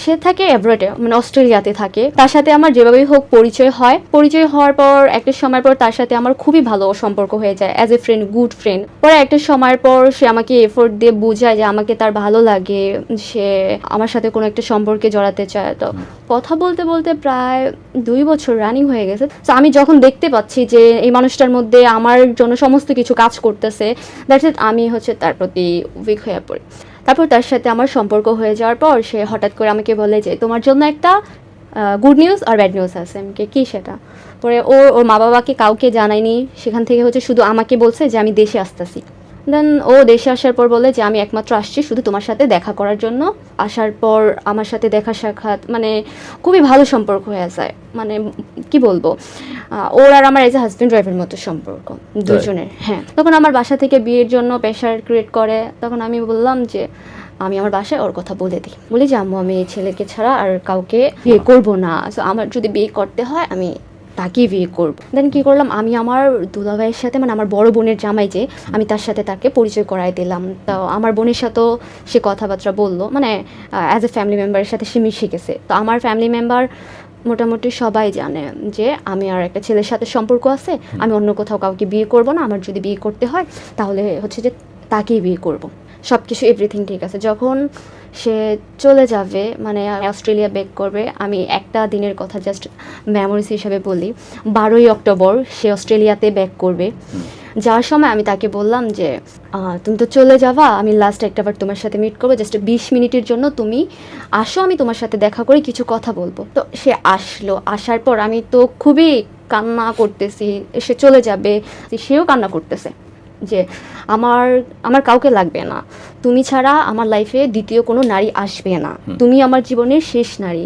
সে থাকে অ্যাব্রডে, মানে অস্ট্রেলিয়াতে থাকে। তার সাথে আমার যেভাবেই হোক পরিচয় হয়। পরিচয় হওয়ার পর একটা সময় পর তার সাথে আমার খুবই ভালো সম্পর্ক হয়ে যায়, as a friend, good friend. পরে একটা সময়ের পর সে আমাকে এফোর্ট দিয়ে বোঝায় যে আমাকে তার ভালো লাগে, সে আমার সাথে কোনো একটা সম্পর্কে জড়াতে চায়। তো কথা বলতে বলতে প্রায় 2 বছর রানিং হয়ে গেছে। তো আমি যখন দেখতে পাচ্ছি যে এই মানুষটার মধ্যে আমার জন্য সমস্ত কিছু কাজ করতেছে, দ্যাটস ইট, আমি তার প্রতি উইক হয়ে পড়ি। তারপর তার সাথে আমার সম্পর্ক হয়ে যাওয়ার পর সে হঠাৎ করে আমাকে বলে যে তোমার জন্য একটা গুড নিউজ আর ব্যাড নিউজ আছে। আমাকে কি সেটা? পরে ওর মা বাবাকে কাউকে জানায়নি, সেখান থেকে শুধু আমাকে বলছে যে আমি দেশে আসতেছি। দেন ও দেশে আসার পর বলে যে আমি একমাত্র আসছি শুধু তোমার সাথে দেখা করার জন্য। আসার পর আমার সাথে দেখা সাক্ষাৎ, মানে খুবই ভালো সম্পর্ক হয়ে যায়। মানে কি বলবো, ওর আর আমার এজ এ হাজব্যান্ড ওয়াইফের মতো সম্পর্ক দুজনের। হ্যাঁ, তখন আমার বাসা থেকে বিয়ের জন্য প্রেশার ক্রিয়েট করে। তখন আমি বললাম যে আমি আমার বাসায় ওর কথা বলে দিই, বলি যে আম্মু আমি এই ছেলেকে ছাড়া আর কাউকে বিয়ে করবো না, সো আমার যদি বিয়ে করতে হয় আমি তাকেই বিয়ে করবো। দেন কী করলাম, আমি আমার দুলাভাইয়ের সাথে, মানে আমার বড় বোনের জামাই যে, আমি তার সাথে তাকে পরিচয় করাই দিলাম। তো আমার বোনের সাথেও সে কথাবার্তা বললো, মানে অ্যাজ এ ফ্যামিলি মেম্বারের সাথে সে মিশে গেছে। তো আমার ফ্যামিলি মেম্বার মোটামুটি সবাই জানে যে আমি আর একটা ছেলের সাথে সম্পর্ক আছে, আমি অন্য কোথাও কাউকে বিয়ে করব না। আমার যদি বিয়ে করতে হয় তাহলে যে তাকেই বিয়ে করব। সব কিছু এভরিথিং ঠিক আছে। যখন সে চলে যাবে, মানে অস্ট্রেলিয়া ব্যাক করবে, আমি একটা দিনের কথা জাস্ট মেমোরিজ হিসাবে বলি। 12ই অক্টোবর সে অস্ট্রেলিয়াতে ব্যাক করবে। যাওয়ার সময় আমি তাকে বললাম যে তুমি তো চলে যাবা, আমি লাস্ট একটাবার তোমার সাথে মিট করবো, জাস্ট 20 মিনিটের জন্য তুমি আসো, আমি তোমার সাথে দেখা করে কিছু কথা বলবো। তো সে আসলো। আসার পর আমি তো খুবই কান্না করতেছি, সে চলে যাবে, সেও কান্না করতেছে যে আমার কাউকে লাগবে না, তুমি ছাড়া আমার লাইফে দ্বিতীয় কোনো নারী আসবে না, তুমি আমার জীবনের শেষ নারী,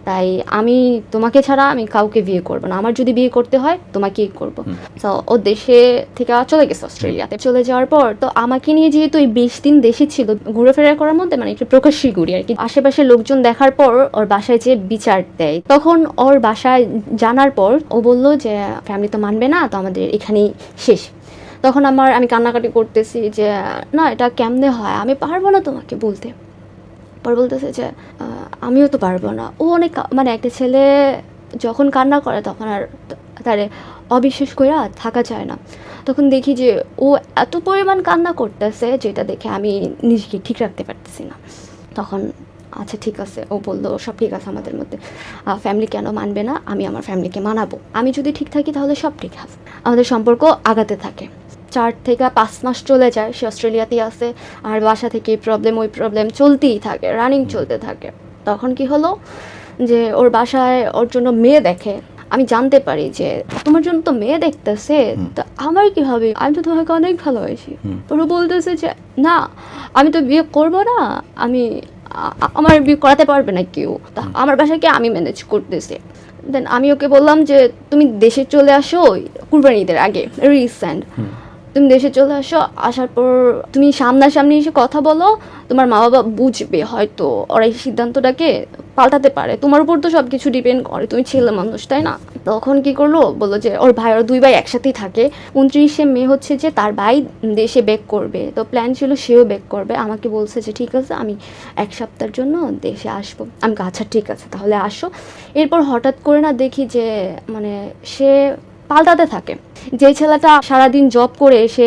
তাই আমি তোমাকে ছাড়া আমি কাউকে বিয়ে করবো না, আমার যদি বিয়ে করতে হয় তোমাকেই করবো। তো ও দেশে থেকে চলে গেছে অস্ট্রেলিয়াতে। চলে যাওয়ার পর তো আমাকে নিয়ে যেহেতু এই 20 দিন দেশে ছিল, ঘুরেফেরা করার মধ্যে মানে একটু প্রকাশ্যই ঘুরি আর কি। আশেপাশে লোকজন দেখার পর ওর বাসায় যে বিচার দেয়, তখন ওর বাসায় জানার পর ও বললো যে ফ্যামিলি তো মানবে না, তো আমাদের এখানেই শেষ। তখন আমি কান্নাকাটি করতেছি যে না, এটা কেমনে হয়, আমি পারবো না তোমাকে বলতে। পর বলতেছে যে আমিও তো পারবো না। ও অনেক, মানে একটা ছেলে যখন কান্না করে তখন আর তারে অবিশ্বাস করে থাকা যায় না। তখন দেখি যে ও এত পরিমাণ কান্না করতেছে, যেটা দেখে আমি নিজেকে ঠিক রাখতে পারতেছি না। তখন আচ্ছা ঠিক আছে, ও বললো সব ঠিক আছে আমাদের মধ্যে, ফ্যামিলি কেন মানবে না, আমি আমার ফ্যামিলিকে মানাবো, আমি যদি ঠিক থাকি তাহলে সব ঠিক আছে। আমাদের সম্পর্ক আগাতে থাকে। 4 থেকে 5 মাস চলে যায়, সে অস্ট্রেলিয়াতেই আছে, আর বাসা থেকে ওই প্রবলেম চলতেই থাকে, রানিং চলতে থাকে। তখন কি হলো যে ওর বাসায় ওর জন্য মেয়ে দেখে। আমি জানতে পারি যে তোমার জন্য তো মেয়ে দেখতেছে, তা আমার কি হবে, আমি তো তোমাকে অনেক ভালোবাসি। ওরা বলতেছে যে না, আমি তো বিয়ে করবো না, আমার বিয়ে করাতে পারবে না কেউ, তা আমার বাসাকে আমি ম্যানেজ করতেছি। দেন আমি ওকে বললাম যে তুমি দেশে চলে আসো কুরবানি ঈদের আগে, রিসেন্ট তুমি দেশে চলে আসো, আসার পর তুমি সামনাসামনি এসে কথা বলো, তোমার মা বাবা বুঝবে, হয়তো ওরা এই সিদ্ধান্তটাকে পাল্টাতে পারে, তোমার উপর তো সব কিছু ডিপেন্ড করে, তুমি ছেলে মানুষ তাই না। তখন কি করলো, বললো যে ওর ভাই, ওর 2 ভাই একসাথেই থাকে। 29শে মে যে তার ভাই দেশে ব্যাক করবে, তো প্ল্যান ছিল সেও ব্যাক করবে। আমাকে বলছে যে ঠিক আছে, আমি 1 সপ্তাহের জন্য দেশে আসবো। আমি আচ্ছা ঠিক আছে তাহলে আসো। এরপর হঠাৎ করে না দেখি যে মানে সে পাল্টাতে থাকে। যে ছেলেটা সারাদিন জব করে সে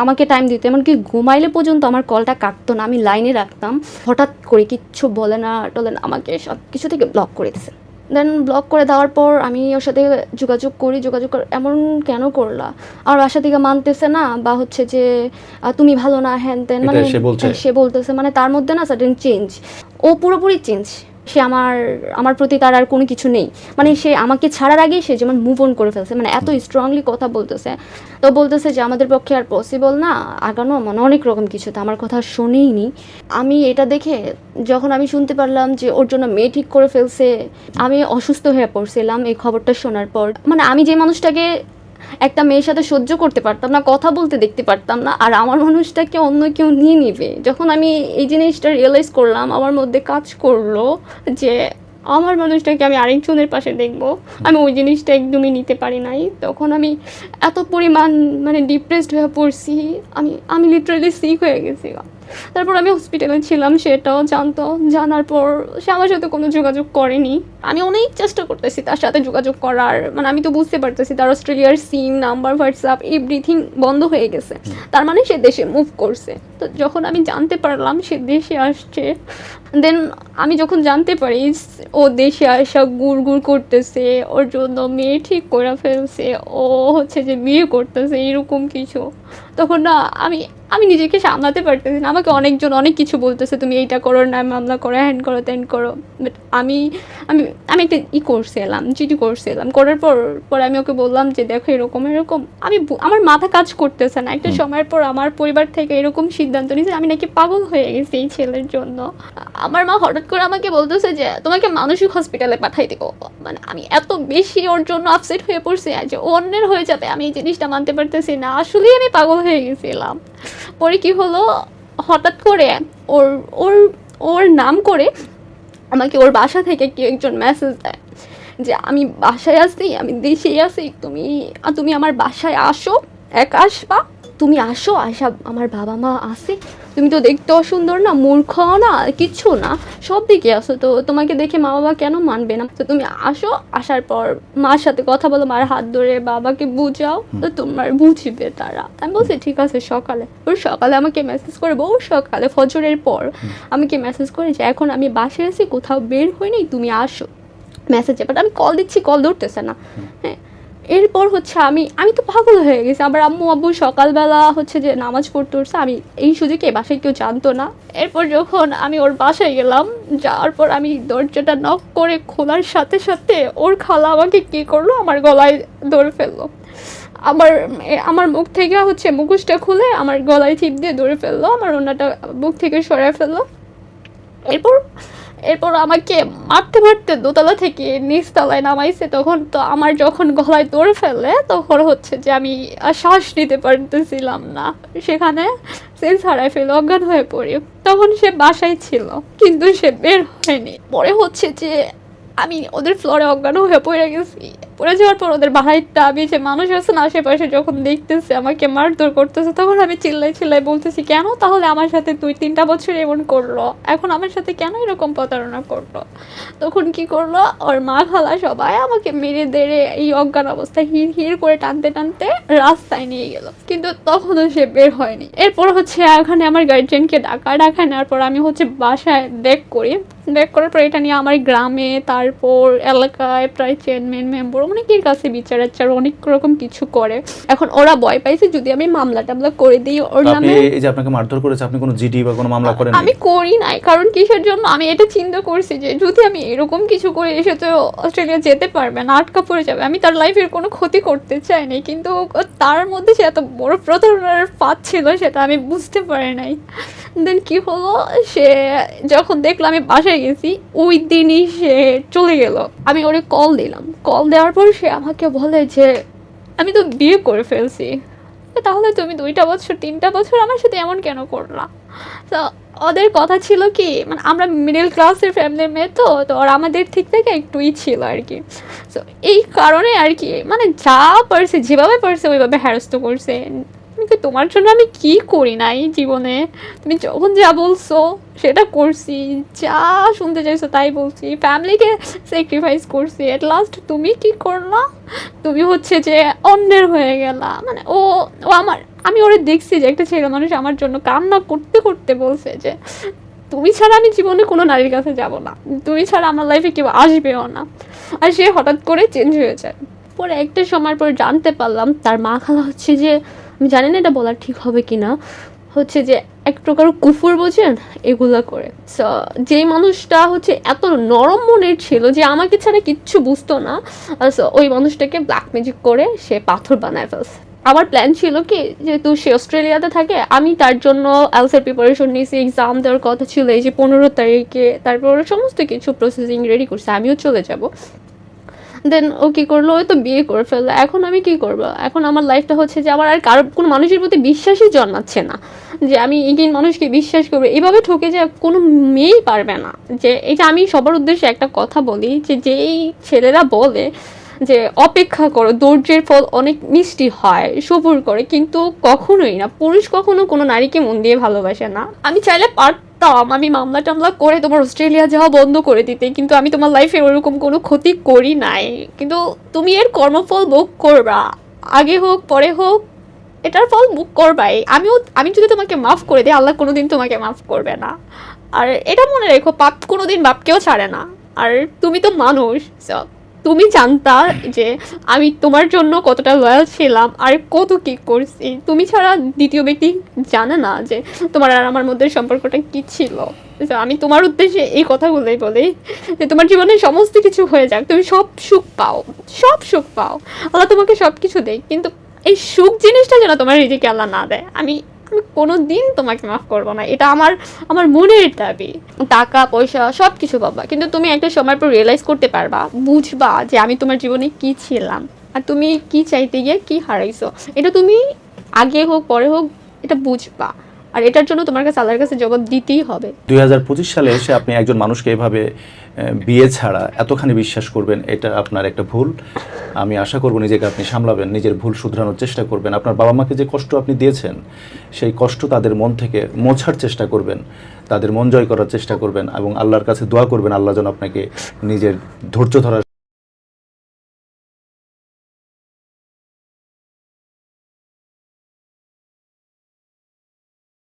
আমাকে টাইম দিত, এমনকি ঘুমাইলে পর্যন্ত আমার কলটা কাটতো না, আমি লাইনে রাখতাম, হঠাৎ করে কিচ্ছু বলে না টলে না, আমাকে সব কিছু থেকে ব্লক করে দিছে। দেন ব্লক করে দেওয়ার পর আমি ওর সাথে যোগাযোগ করি, এমন কেন করলা, আমার বাসা থেকে মানতেছে না, বা যে তুমি ভালো না হ্যান তেন, মানে সে বলতেছে, মানে তার মধ্যে না সাডেন চেঞ্জ, ও পুরোপুরি চেঞ্জ। সে আমার প্রতি তার আর কোনো কিছু নেই, মানে সে আমাকে ছাড়ার আগেই সে যেমন মুভ অন করে ফেলছে, মানে এত স্ট্রংলি কথা বলতেছে। তো বলতেছে যে আমাদের পক্ষে আর পসিবল না আগানো, মানে অনেক রকম কিছু, তো আমার কথা শুনেইনি। আমি এটা দেখে যখন আমি শুনতে পারলাম যে ওর জন্য মেয়ে ঠিক করে ফেলছে, আমি অসুস্থ হয়ে পড়ছিলাম এই খবরটা শোনার পর। মানে আমি যে মানুষটাকে একটা মেয়ের সাথে সহ্য করতে পারতাম না, কথা বলতে দেখতে পারতাম না, আর আমার মানুষটাকে অন্য কেউ নিয়ে নিবে, যখন আমি এই জিনিসটা রিয়েলাইজ করলাম, আমার মধ্যে কাজ করলো যে আমার মানুষটাকে আমি আরেকজনের পাশে দেখবো, আমি ওই জিনিসটা একদমই নিতে পারি নাই। তখন আমি এত পরিমাণ মানে ডিপ্রেসড হয়ে পড়ছি, আমি লিটারালি সিক হয়ে গেছি। তারপর আমি হসপিটালে ছিলাম, সেটাও জানতো। জানার পর সে আমার সাথে কোনো যোগাযোগ করেনি। আমি অনেক চেষ্টা করতেছি তার সাথে যোগাযোগ করার, মানে আমি তো বুঝতে পারতেছি তার অস্ট্রেলিয়ার সিম নাম্বার, হোয়াটসঅ্যাপ, এভরিথিং বন্ধ হয়ে গেছে। তার মানে সে দেশে মুভ করছে। তো যখন আমি জানতে পারলাম সে দেশে আসছে, দেন আমি যখন জানতে পারি ও দেশে আসা গুড় করতেছে, ওর জন্য মেয়ে ঠিক করে ফেলছে, ও হচ্ছে যে বিয়ে করতেছে, এরকম কিছু, তখন না আমি আমি নিজেকে সামলাতে পারতেছি না। আমাকে অনেকজন অনেক কিছু বলতেছে, তুমি এইটা করো না, মামলা করো, হ্যান করো, ত্যান করো। বাট আমি আমি আমি একটা করছিলাম, চিঠি করছিলাম। করার পরে আমি ওকে বললাম যে দেখো এরকম এরকম, আমার মাথা কাজ করতেছে না। একটা সময়ের পর আমার পরিবার থেকে এরকম সিদ্ধান্ত নিয়েছে আমি নাকি পাগল হয়ে গেছি এই ছেলের জন্য। আমার মা হঠাৎ করে আমাকে বলতেছে যে তোমাকে মানসিক হসপিটালে পাঠাই দেবো। মানে আমি এত বেশি ওর জন্য আপসেট হয়ে পড়ছি যে অন্যের হয়ে যাবে, আমি এই জিনিসটা মানতে পারতেছি না। আসলেই আমি পাগল হয়ে গেছিলাম। পরে কি হলো, হঠাৎ করে ওর ওর ওর নাম করে আমাকে ওর বাসা থেকে কেউ একজন মেসেজ দেয় যে আমি বাসায় আসি, আমি দেশেই আসি, তুমি আমার বাসায় আসো, একা আসবা, তুমি আসো, আসা আমার বাবা মা আসে, তুমি তো দেখতেও সুন্দর না, মূর্খ না, কিচ্ছু না, সব দিকে আসো, তো তোমাকে দেখে মা বাবা কেন মানবে না, তো তুমি আসো, আসার পর মার সাথে কথা বলো, মার হাত ধরে বাবাকে বুঝাও, তো তোমার বুঝবে তারা। আমি বলছি ঠিক আছে। সকালে আমাকে মেসেজ করে, বহু সকালে ফজরের পর আমাকে মেসেজ করে যে এখন আমি বাসায় আছি, কোথাও বের হইনি, তুমি আসো, মেসেজে। বাট আমি কল দিচ্ছি, কল ধরতেছে না। হ্যাঁ, এরপর হচ্ছে আমি তো পাগল হয়ে গেছি। আবার আব্বু সকালবেলা হচ্ছে যে নামাজ পড়তে উঠছে, আমি এই সুযোগে বাসায় কেউ জানতো না। এরপর যখন আমি ওর বাসায় গেলাম, যাওয়ার পর আমি দরজাটা নক করে খোলার সাথে সাথে ওর খালা আমাকে কী করলো, আমার গলায় ধরে ফেললো। আমার মুখ থেকে হচ্ছে মুখোশটা খুলে আমার গলায় চিপ দিয়ে ধরে ফেললো, আমার ওনাটা মুখ থেকে সরাই ফেললো। এরপর আমাকে মারতে মারতে দোতলা থেকে নিচতলায় নামাইছে। তখন তো আমার যখন গলায় দৌড়ে ফেলে, তখন হচ্ছে যে আমি শ্বাস নিতে পারতেছিলাম না, সেখানে সেন্স হারাই ফেলে অজ্ঞান হয়ে পড়ি। তখন সে বাসায় ছিল, কিন্তু সে বের হয়নি। পরে হচ্ছে যে আমি ওদের ফ্লোরে অজ্ঞান হয়ে পড়ে গেছি। পড়ে যাওয়ার পর ওদের বাড়িটা, আমি যে মানুষ আছে না আশেপাশে, যখন দেখতেছে আমাকে মারধর করতেছে, তখন আমি চিল্লাই বলতেছি কেন তাহলে আমার সাথে 2-3টা বছর এমন করলো, এখন আমার সাথে কেন এরকম প্রতারণা করলো। তখন কি করলো, ওর মা খালা সবাই আমাকে মেরে দেড়ে এই অজ্ঞান অবস্থায় হির করে টানতে টানতে রাস্তায় নিয়ে গেল, কিন্তু তখনও সে বের হয়নি। এরপর হচ্ছে এখানে আমার গার্জিয়ানকে ডাকা নেওয়ার পর আমি হচ্ছে বাসায় ব্যাক করার পর এটা নিয়ে আমার গ্রামে, তারপর এলাকায় প্রায় চেয়ারম্যান, মেম্বার, অনেকের কাছে বিচার অনেক রকম কিছু করে। এখন ওরা ভয় পাইছে যদি আমি মামলা টামলা করে দিই ওর নামে। এই যে আপনাকে মারধর করেছে, আপনি কোনো জিডি বা কোনো মামলা করেন? আমি করি নাই, কারণ কিসের জন্য, আমি এটা চিন্তা করছি যে যদি আমি এরকম কিছু করে এসে তো অস্ট্রেলিয়া যেতে পারবে না, আটকা পড়ে যাবে, আমি তার লাইফের কোনো ক্ষতি করতে চাইনি। কিন্তু তার মধ্যে সে এত বড় প্রতারণার ফাঁদ ছিল সেটা আমি বুঝতে পারি নাই। দেন কি হলো, সে যখন দেখলো আমি বাসায় গেছি, ওই দিনই সে চলে গেল। আমি ওরে কল দিলাম, কল দেওয়ার পর সে আমাকে বলে যে আমি তো বিয়ে করে ফেলছি, তাহলে তুমি 2টা বছর 3টা বছর আমার সাথে এমন কেন করলা। তো ওদের কথা ছিল কি, মানে আমরা মিডল ক্লাসের ফ্যামিলির মেয়ে, তো ওরা আমাদের ঠিক থেকে একটুই ছিল আর কি। তো এই কারণে আর কি, মানে যা পারছে, যেভাবে পারছে ওইভাবে হ্যারাস্ত করছে। তোমার জন্য আমি কি করি নাই জীবনে, তুমি যখন যা বলছো সেটা করছি, যা শুনতে চাইছো তাই বলছি, ফ্যামিলিকে স্যাক্রিফাইস করছি, এট লাস্ট তুমি কি করলা, তুমি হচ্ছে যে অন্যের হয়ে গেলা। মানে ও আমি ওরে দেখছি যে একটা ছেলে মানুষ আমার জন্য কান্না করতে করতে বলছে যে তুমি ছাড়া আমি জীবনে কোনো নারীর কাছে যাব না, তুমি ছাড়া আমার লাইফে কেউ আসবেও না। আর সে হঠাৎ করে চেঞ্জ হয়ে যায়। পরে একটা সময় পর জানতে পারলাম তার মা খালা হচ্ছে যে, আমি জানি না এটা বলা ঠিক হবে কিনা, হচ্ছে যে এক প্রকার কুফর বোঝেন, এগুলা করে। সো যেই মানুষটা হচ্ছে এত নরম মনের ছিল যে আমাকে ছাড়া কিচ্ছু বুঝতো না, সো ওই মানুষটাকে ব্ল্যাক ম্যাজিক করে সে পাথর বানায় ফেলছে। আমার প্ল্যান ছিল কি, যেহেতু সে অস্ট্রেলিয়াতে থাকে, আমি তার জন্য আইএলটিএস প্রিপারেশন নিয়েছি, এক্সাম দেওয়ার কথা ছিল এই যে 15 তারিখে, তারপর সমস্ত কিছু প্রসেসিং রেডি করছে, আমিও চলে যাব। দেন ও কী করলো, ও তো বিয়ে করে ফেললো। এখন আমি কি করবো, এখন আমার লাইফটা হচ্ছে যে আমার আর কারো কোনো মানুষের প্রতি বিশ্বাসই জন্মাচ্ছে না, যে আমি এগিন মানুষকে বিশ্বাস করবো। এভাবে ঠকে যে কোনো মেয়েই পারবে না। যে এটা আমি সবার উদ্দেশ্যে একটা কথা বলি, যে যেই ছেলেরা বলে যে অপেক্ষা করো, ধৈর্যের ফল অনেক মিষ্টি হয়, সবুর করে, কিন্তু কখনোই না, পুরুষ কখনো কোনো নারীকে মন দিয়ে ভালোবাসে না। আমি চাইলে পারতাম আমি মামলা টামলা করে তোমার অস্ট্রেলিয়া যাওয়া বন্ধ করে দিতে, কিন্তু আমি তোমার লাইফে ওরকম কোনো ক্ষতি করি নাই। কিন্তু তুমি এর কর্মফল ভোগ করবা, আগে হোক পরে হোক, এটার ফল ভোগ করবাই। আমি যদি তোমাকে মাফ করে দিই, আল্লাহ কোনোদিন তোমাকে মাফ করবে না। আর এটা মনে রেখো, পাপ কোনোদিন বাপকেও ছাড়ে না। আর তুমি তো মানুষ, so তুমি জানতা যে আমি তোমার জন্য কতটা লয়াল ছিলাম আর কত কি করছি। তুমি ছাড়া দ্বিতীয় ব্যক্তি জানে না যে তোমার আর আমার মধ্যে সম্পর্কটা কি ছিল। So আমি তোমার উদ্দেশ্যে এই কথাগুলোই বলি যে তোমার জীবনে সমস্ত কিছু হয়ে যাক, তুমি সব সুখ পাও, সব সুখ পাও, আল্লাহ তোমাকে সব কিছু দেয়, কিন্তু এই সুখ জিনিসটা যেন তোমার রিজিকে আল্লাহ না দেয়। আমি কোনো দিন তোমাকে মাফ করবো না, এটা আমার মনের দাবি। টাকা পয়সা সব কিছু পাবা, কিন্তু তুমি একটা সময় পর রিয়েলাইজ করতে পারবা, বুঝবা যে আমি তোমার জীবনে কি ছিলাম আর তুমি কি চাইতে গিয়ে কি হারাইছো। এটা তুমি আগে হোক পরে হোক এটা বুঝবা, আর এটার জন্য তোমার কাছে আল্লাহর কাছে জবাব দিতেই হবে। 2025 সালে এসে আপনি একজন মানুষকে এভাবে বিয়ে ছাড়া এতখানি বিশ্বাস করবেন, এটা আপনার একটা ভুল। আমি আশা করব নিজেকে আপনি সামলাবেন, নিজের ভুল শুধরানোর চেষ্টা করবেন। আপনার বাবা মাকে যে কষ্ট আপনি দিয়েছেন, সেই কষ্ট তাদের মন থেকে মোছার চেষ্টা করবেন, তাদের মন জয় করার চেষ্টা করবেন এবং আল্লাহর কাছে দোয়া করবেন আল্লাহ যেন আপনাকে নিজের ধৈর্য ধরার